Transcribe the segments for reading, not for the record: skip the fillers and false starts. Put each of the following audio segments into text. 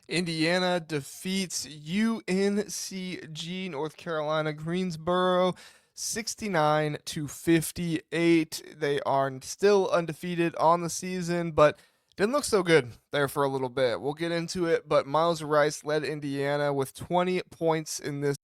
Indiana defeats UNCG, North Carolina, Greensboro, 69-58. They are still undefeated on the season, but didn't look so good there for a little bit. We'll get into it, but Myles Rice led Indiana with 20 points in this,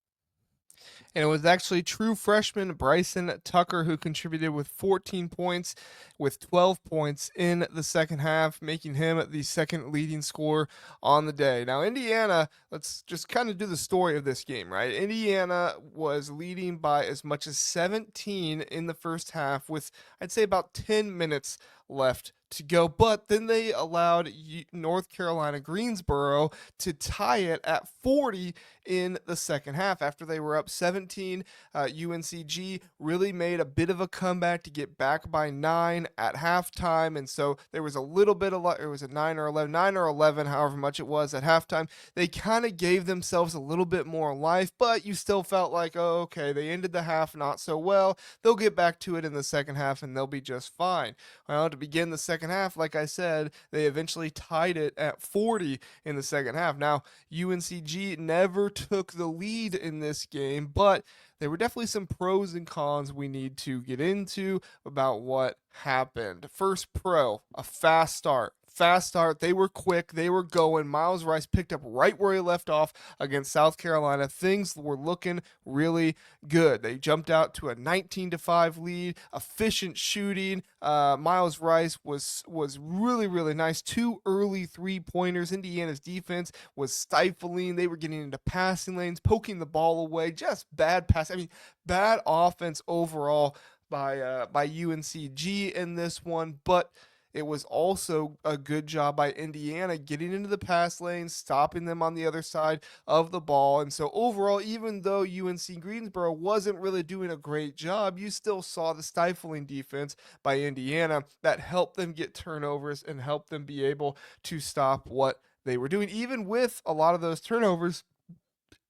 and it was actually true freshman Bryson Tucker who contributed with 14 points, with 12 points in the second half, making him the second leading scorer on the day. Now, Indiana, let's just kind of do the story of this game, right? Indiana was leading by as much as 17 in the first half, with I'd say about 10 minutes left to go, but then they allowed North Carolina Greensboro to tie it at 40 in the second half after they were up 17. UNCG really made a bit of a comeback to get back by 9 at halftime, and so there was a little bit of it was a 9 or 11, however much it was at halftime. They kind of gave themselves a little bit more life, but you still felt like, oh, okay, they ended the half not so well. They'll get back to it in the second half and they'll be just fine. Well, to begin the second half, like I said, they eventually tied it at 40 in the second half. Now, UNCG never took the lead in this game, but there were definitely some pros and cons we need to get into about what happened. First pro, a fast start. Fast start. They were quick. They were going. Myles Rice picked up right where he left off against South Carolina. Things were looking really good. They jumped out to a 19-5 lead. Efficient shooting. Myles Rice was really nice. Two early 3-pointers. Indiana's defense was stifling. They were getting into passing lanes, poking the ball away. Just bad pass. I mean, bad offense overall by UNCG in this one, but it was also a good job by Indiana getting into the pass lanes, stopping them on the other side of the ball. And so overall, even though UNC Greensboro wasn't really doing a great job, you still saw the stifling defense by Indiana that helped them get turnovers and helped them be able to stop what they were doing. Even with a lot of those turnovers,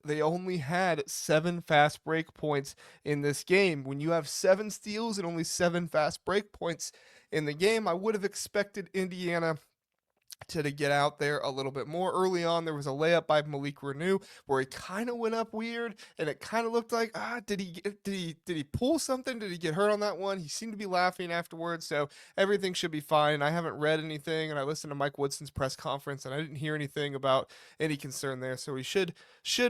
they only had 7 fast break points in this game. When you have 7 steals and only 7 fast break points in the game, I would have expected Indiana to get out there a little bit more. Early on, there was a layup by Malik Renew where he kind of went up weird, and it kind of looked like, did he pull something? Did he get hurt on that one? He seemed to be laughing afterwards, so everything should be fine. I haven't read anything, and I listened to Mike Woodson's press conference, and I didn't hear anything about any concern there, so he should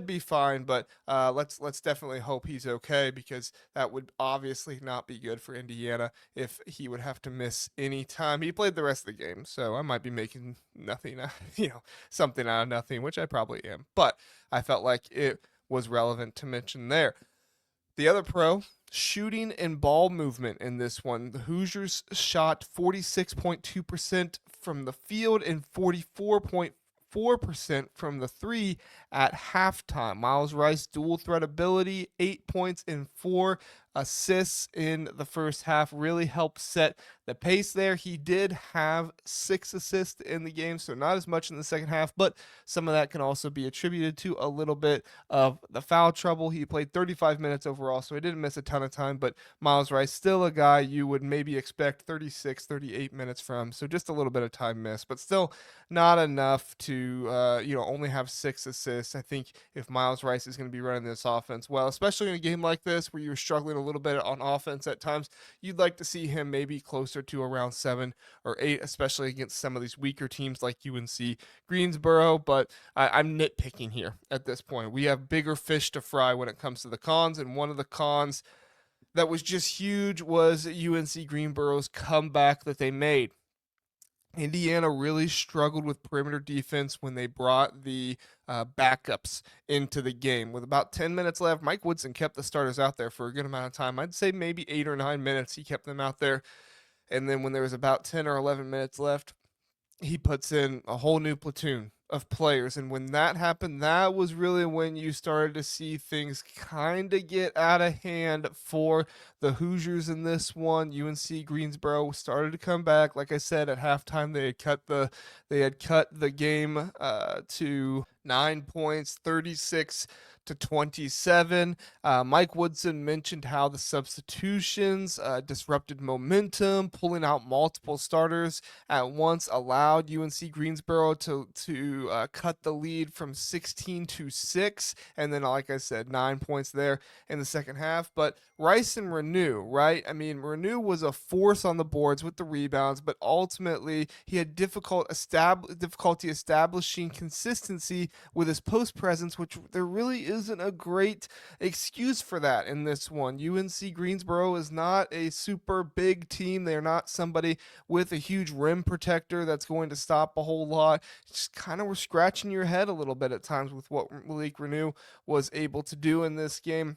be fine. But let's definitely hope he's okay, because that would obviously not be good for Indiana if he would have to miss any time. He played the rest of the game, so I might be making nothing, something out of nothing, which I probably am. But I felt like it was relevant to mention there. The other pro, shooting and ball movement in this one. The Hoosiers shot 46.2% from the field and 44.4% from the three at halftime. Myles Rice dual threat ability, 8 points and 4 assists in the first half, really helped set the pace there. He did have 6 assists in the game, so not as much in the second half, but some of that can also be attributed to a little bit of the foul trouble. He played 35 minutes overall, so he didn't miss a ton of time, but Myles Rice, still a guy you would maybe expect 36, 38 minutes from, so just a little bit of time missed, but still not enough to, only have 6 assists. I think if Myles Rice is going to be running this offense well, especially in a game like this where you're struggling a little bit on offense at times, you'd like to see him maybe closer to around 7 or 8, especially against some of these weaker teams like UNC Greensboro. But I'm nitpicking here at this point. We have bigger fish to fry when it comes to the cons, and one of the cons that was just huge was UNC Greensboro's comeback that they made. Indiana really struggled with perimeter defense when they brought the backups into the game. With about 10 minutes left, Mike Woodson kept the starters out there for a good amount of time. I'd say maybe 8 or 9 minutes he kept them out there. And then when there was about 10 or 11 minutes left, he puts in a whole new platoon of players. And when that happened, that was really when you started to see things kind of get out of hand for the Hoosiers in this one. UNC Greensboro started to come back. Like I said, at halftime they had cut the game to 9 points, 36-27. Mike Woodson mentioned how the substitutions disrupted momentum, pulling out multiple starters at once allowed UNC Greensboro to cut the lead from 16-6, and then like I said, 9 points there in the second half. But Rice and Renew, right? I mean, Renew was a force on the boards with the rebounds, but ultimately he had difficulty establishing consistency with his post presence, which there really isn't a great excuse for that in this one. UNC Greensboro is not a super big team. They're not somebody with a huge rim protector that's going to stop a whole lot. Just kind of were scratching your head a little bit at times with what Malik Renew was able to do in this game.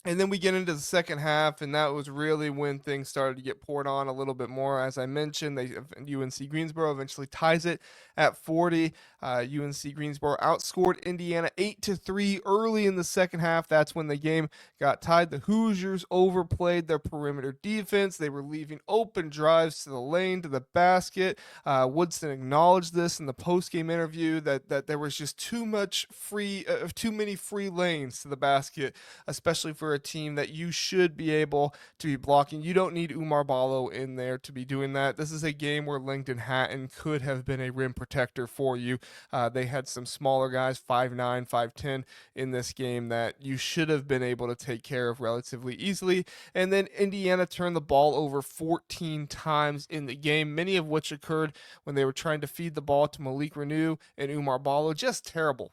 And then we get into the second half, and that was really when things started to get poured on a little bit more. As I mentioned, UNC Greensboro eventually ties it at 40. UNC Greensboro outscored Indiana 8-3 early in the second half. That's when the game got tied. The Hoosiers overplayed their perimeter defense. They were leaving open drives to the lane, to the basket. Woodson acknowledged this in the post-game interview that there was just too many free lanes to the basket, especially for a team that you should be able to be blocking. You don't need Umar Ballo in there to be doing that. This is a game where Langdon Hatton could have been a rim protector for you. They had some smaller guys, 5'9", 5'10", in this game that you should have been able to take care of relatively easily. And then Indiana turned the ball over 14 times in the game, many of which occurred when they were trying to feed the ball to Malik Renew and Umar Ballo. Just terrible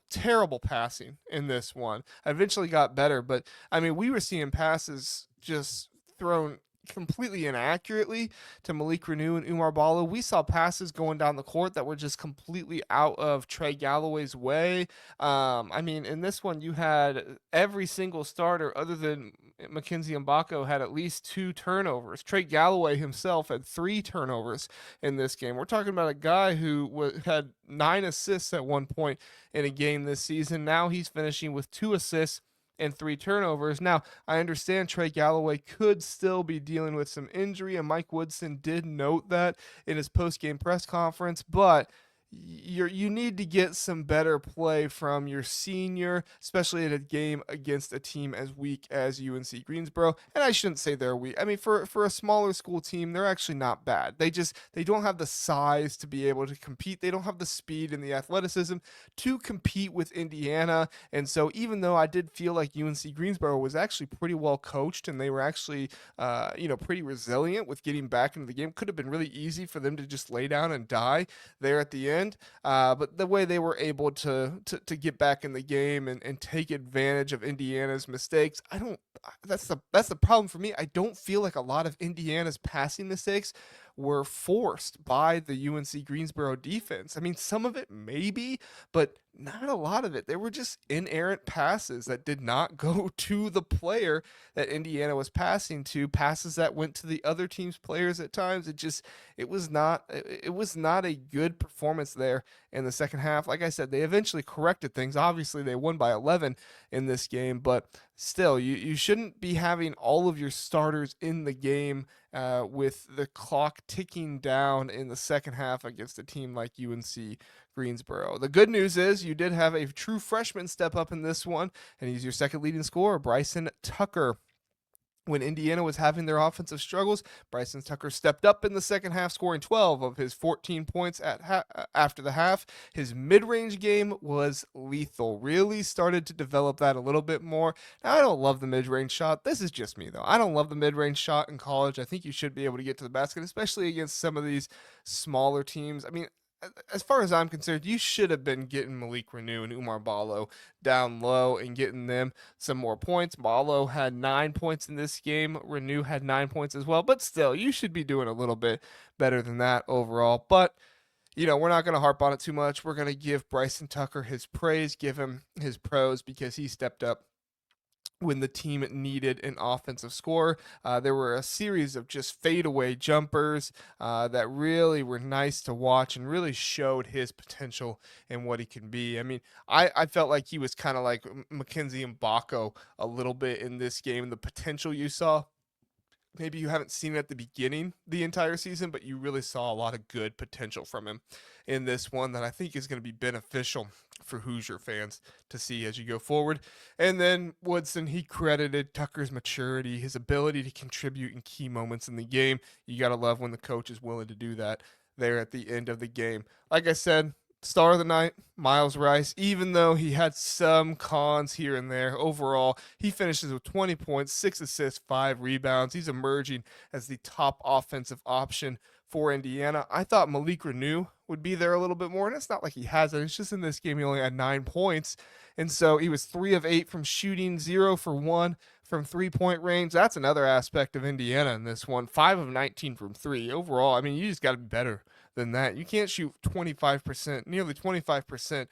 passing in this one. Eventually got better, but I mean, we were seeing passes just thrown completely inaccurately to Malik Renew and Umar Ballo. We saw passes going down the court that were just completely out of Trey Galloway's way. I mean, in this one, you had every single starter other than Mackenzie Mbako had at least 2 turnovers. Trey Galloway himself had 3 turnovers in this game. We're talking about a guy who had 9 assists at one point in a game this season. Now he's finishing with 2 assists and 3 turnovers. Now, I understand Trey Galloway could still be dealing with some injury, and Mike Woodson did note that in his post-game press conference, but you need to get some better play from your senior, especially in a game against a team as weak as UNC Greensboro. And I shouldn't say they're weak. I mean, for a smaller school team, they're actually not bad. They don't have the size to be able to compete. They don't have the speed and the athleticism to compete with Indiana. And so even though I did feel like UNC Greensboro was actually pretty well coached and they were actually pretty resilient with getting back into the game, could have been really easy for them to just lay down and die there at the end. But the way they were able to get back in the game and take advantage of Indiana's mistakes, that's the problem for me. I don't feel like a lot of Indiana's passing mistakes were forced by the UNC Greensboro defense. I mean, some of it maybe, but not a lot of it. They were just inerrant passes that did not go to the player that Indiana was passing to, passes that went to the other team's players at times. It was not a good performance there in the second half. Like I said, they eventually corrected things. Obviously, they won by 11 in this game, but still, you shouldn't be having all of your starters in the game with the clock ticking down in the second half against a team like UNC Greensboro. The good news is you did have a true freshman step up in this one, and he's your second leading scorer, Bryson Tucker. When Indiana was having their offensive struggles, Bryson Tucker stepped up in the second half, scoring 12 of his 14 points after the half. His mid-range game was lethal. Really started to develop that a little bit more. Now, I don't love the mid-range shot. This is just me, though. I don't love the mid-range shot in college. I think you should be able to get to the basket, especially against some of these smaller teams. I mean, as far as I'm concerned, you should have been getting Malik Renew and Umar Ballo down low and getting them some more points. Ballo had 9 points in this game. Renew had 9 points as well. But still, you should be doing a little bit better than that overall. But, we're not going to harp on it too much. We're going to give Bryson Tucker his praise, give him his pros because he stepped up when the team needed an offensive score. There were a series of just fadeaway jumpers that really were nice to watch and really showed his potential and what he can be. I mean, I felt like he was kind of like Mackenzie Mbako a little bit in this game, the potential you saw. maybe you haven't seen it at the beginning the entire season, but you really saw a lot of good potential from him in this one that I think is going to be beneficial for Hoosier fans to see as you go forward. And then Woodson, he credited Tucker's maturity, his ability to contribute in key moments in the game. You got to love when the coach is willing to do that there at the end of the game. Like I said, star of the night, Myles Rice. Even though he had some cons here and there, overall, he finishes with 20 points, 6 assists, 5 rebounds. He's emerging as the top offensive option for Indiana. I thought Malik Renew would be there a little bit more, and it's not like he hasn't. It's just in this game he only had 9 points, and so he was 3 of 8 from shooting, 0 for 1 from 3-point range. That's another aspect of Indiana in this one. 5 of 19 from 3. Overall, I mean, you just got to be better than that. You can't shoot 25%, nearly 25%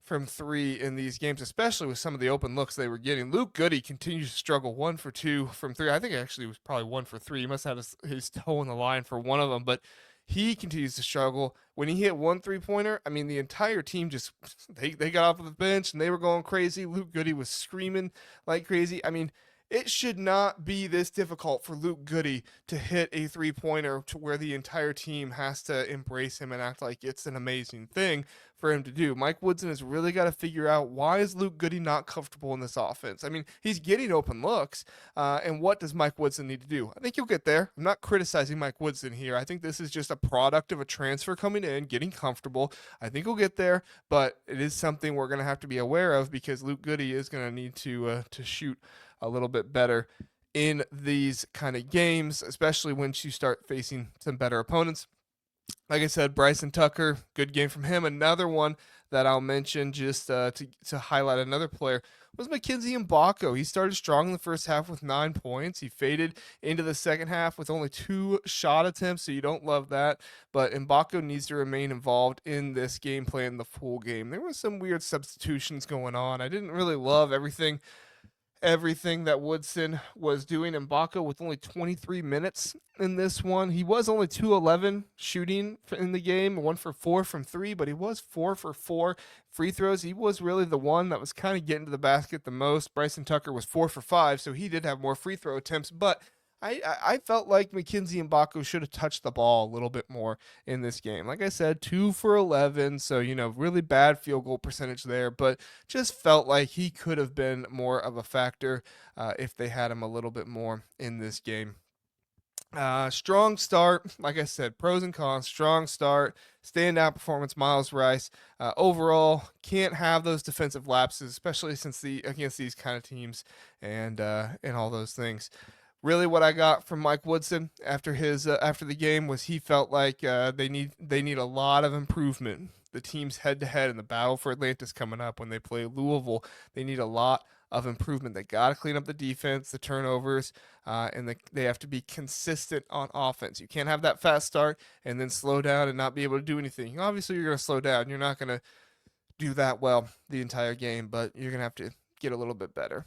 from 3 in these games, especially with some of the open looks they were getting. Luke Goody continues to struggle, 1 for 2 from 3. I think actually it was probably 1 for 3. He must have his toe in the line for one of them, but he continues to struggle. When he hit 1 3-pointer, I mean, the entire team just, they got off of the bench and they were going crazy. Luke Goody was screaming like crazy. I mean, it should not be this difficult for Luke Goody to hit a 3-pointer to where the entire team has to embrace him and act like it's an amazing thing for him to do. Mike Woodson has really got to figure out, why is Luke Goody not comfortable in this offense? I mean, he's getting open looks, and what does Mike Woodson need to do? I think he'll get there. I'm not criticizing Mike Woodson here. I think this is just a product of a transfer coming in, getting comfortable. I think he'll get there, but it is something we're going to have to be aware of, because Luke Goody is going to need to shoot a little bit better in these kind of games, especially once you start facing some better opponents. Like I said, Bryson Tucker, good game from him. Another one that I'll mention just to highlight another player was Mackenzie Mbako. He started strong in the first half with 9 points. He faded into the second half with only 2 shot attempts, so you don't love that. But Mbako needs to remain involved in this game plan the full game. There were some weird substitutions going on. I didn't really love everything that Woodson was doing. Mbako with only 23 minutes in this one. He was only 2-11 shooting in the game, 1 for 4 from 3, but he was 4 for 4 free throws. He was really the one that was kind of getting to the basket the most. Bryson Tucker was 4 for 5, so he did have more free throw attempts, but I felt like Mackenzie Mbako should have touched the ball a little bit more in this game. Like I said, 2 for 11, so, really bad field goal percentage there, but just felt like he could have been more of a factor if they had him a little bit more in this game. Strong start, like I said, pros and cons. Strong start, standout performance, Myles Rice. Overall, can't have those defensive lapses, especially since against these kind of teams and all those things. Really, what I got from Mike Woodson after the game was he felt like they need a lot of improvement. The teams head to head in the battle for Atlantis coming up when they play Louisville, they need a lot of improvement. They got to clean up the defense, the turnovers, and they have to be consistent on offense. You can't have that fast start and then slow down and not be able to do anything. Obviously, you're going to slow down. You're not going to do that well the entire game, but you're going to have to get a little bit better.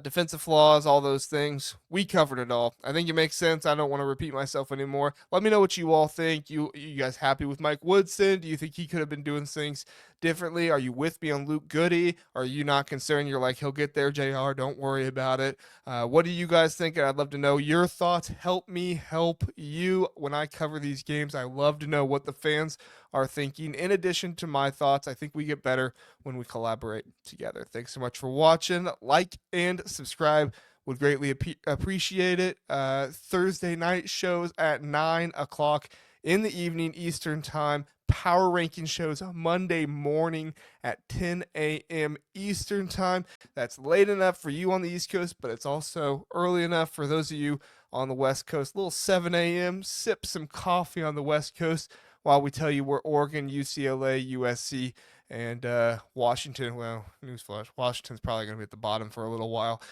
Defensive flaws, all those things. We covered it all. I think it makes sense. I don't want to repeat myself anymore. Let me know what you all think. You guys happy with Mike Woodson? Do you think he could have been doing things differently? Are you with me on Luke Goody? Are you not concerned? You're like, he'll get there, JR. Don't worry about it. What do you guys think? I'd love to know your thoughts. Help me help you when I cover these games. I love to know what the fans are thinking. In addition to my thoughts, I think we get better when we collaborate together. Thanks so much for watching. Like and subscribe. Would greatly appreciate it. Thursday night shows at 9 o'clock in the evening Eastern time. Power ranking shows Monday morning at 10 a.m. Eastern time. That's late enough for you on the East Coast, but it's also early enough for those of you on the West Coast. A little 7 a.m. Sip some coffee on the West Coast while we tell you where Oregon, UCLA, USC, and Washington, well, newsflash, Washington's probably going to be at the bottom for a little while.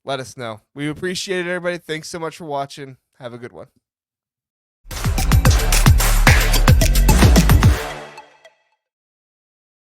Let us know. We appreciate it, everybody. Thanks so much for watching. Have a good one.